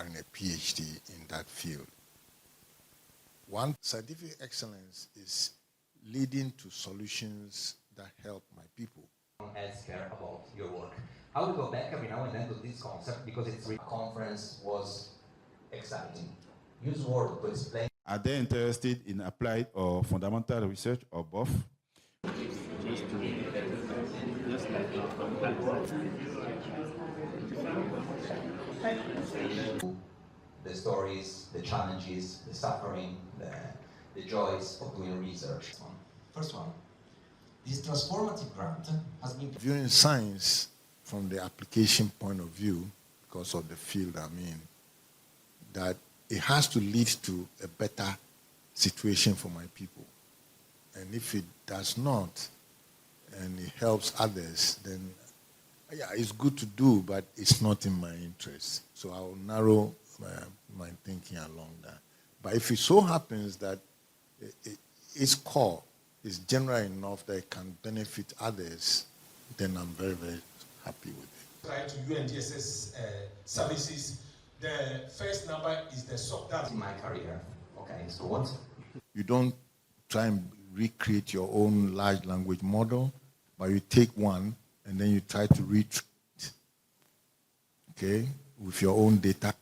acquiring a PhD in that field. One, scientific excellence is leading to solutions that help my people. As care about your work. I will go back every now and then to this concept because it's really conference was exciting. Use word to explain. Are they interested in applied or fundamental research or both? The stories, the challenges, the suffering, the joys of doing research. First one. This transformative grant has been viewing science from the application point of view, because of the field I'm in, that it has to lead to a better situation for my people. And if it does not, and it helps others, then yeah, it's good to do, but it's not in my interest. So I will narrow my thinking along that. But if it so happens that its core is general enough that it can benefit others, then I'm very, very happy with it. Try to UNDSS services. The first number is the that's in my career. Okay, so what? You don't try and recreate your own large language model, but you take one and then you try to retrain it, okay, with your own data,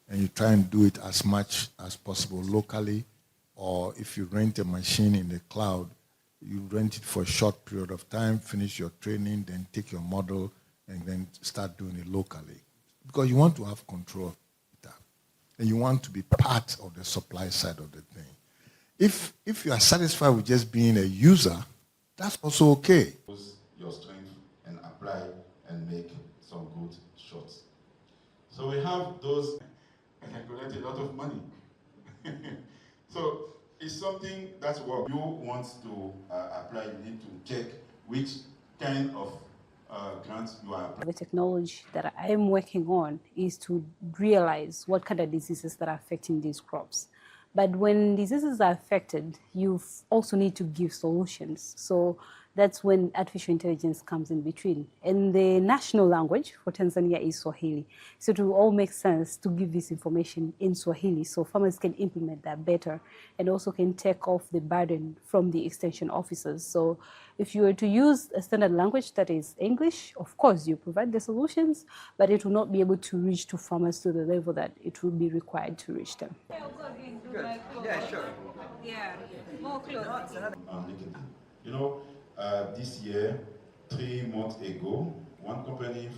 and you try and do it as much as possible locally, or if you rent a machine in the cloud, you rent it for a short period of time, finish your training, then take your model, and then start doing it locally. Because you want to have control of data, and you want to be part of the supply side of the thing. If you are satisfied with just being a user, that's also okay. Use your strength and apply and make some good shots. So we have those and can collect a lot of money. So it's something that's what you want to apply. You need to check which kind of grants you are applying. The technology that I'm working on is to realize what kind of diseases that are affecting these crops. But when diseases are affected, you also need to give solutions. So that's when artificial intelligence comes in between. And the national language for Tanzania is Swahili. So it will all make sense to give this information in Swahili so farmers can implement that better and also can take off the burden from the extension officers. So if you were to use a standard language that is English, of course you provide the solutions, but it will not be able to reach to farmers to the level that it will be required to reach them. Good. Yeah, sure. Yeah, more clothes. You know, this year, 3 months ago, one company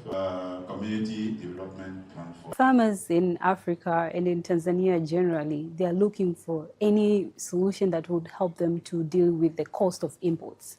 community development plan for farmers in Africa and in Tanzania generally, they are looking for any solution that would help them to deal with the cost of imports.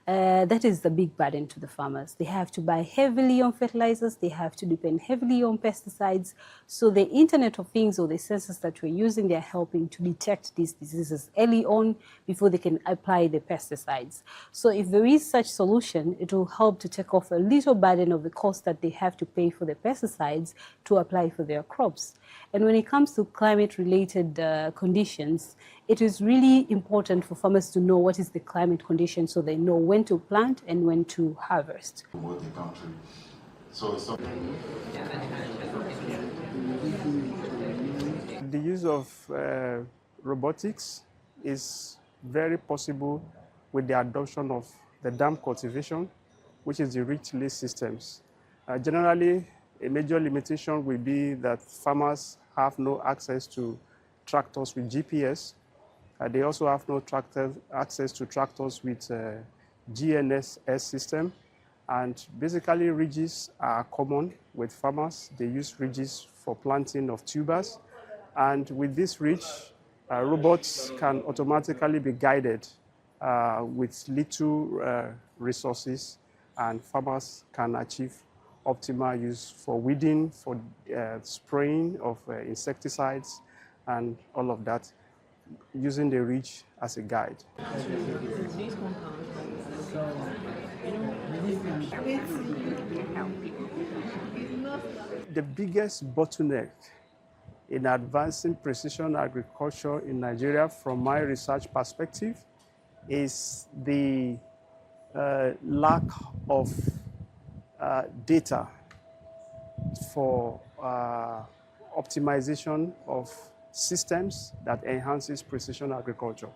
That is the big burden to the farmers. They have to buy heavily on fertilizers, they have to depend heavily on pesticides. So the Internet of Things or the sensors that we're using, they're helping to detect these diseases early on before they can apply the pesticides. So if there is such solution, it will help to take off a little burden of the cost that they have to pay for the pesticides to apply for their crops. And when it comes to climate-related conditions, it is really important for farmers to know what is the climate condition so they know when to plant and when to harvest. promote the country. So it's something. The use of robotics is very possible with the adoption of the dam cultivation, which is the rich-list systems. Generally, a major limitation will be that farmers have no access to tractors with GPS. They also have no access to tractors with GNSS system. And basically, ridges are common with farmers. They use ridges for planting of tubers. And with this ridge, robots can automatically be guided with little resources, and farmers can achieve optimal use for weeding, for spraying of insecticides, and all of that, using the ridge as a guide. The biggest bottleneck in advancing precision agriculture in Nigeria, from my research perspective, is the lack of data for optimization of systems that enhances precision agriculture.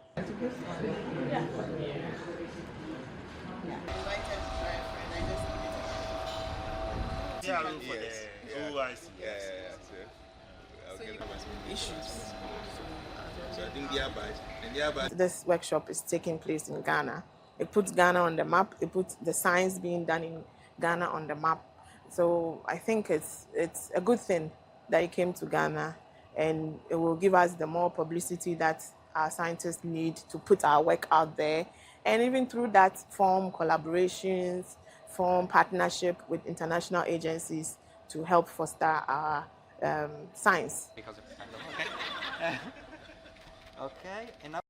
This workshop is taking place in Ghana. It puts Ghana on the map. It puts the science being done in Ghana on the map. So I think it's a good thing that it came to Ghana, and it will give us the more publicity that our scientists need to put our work out there, and even through that form collaborations, form partnership with international agencies to help foster our science. Okay. Okay.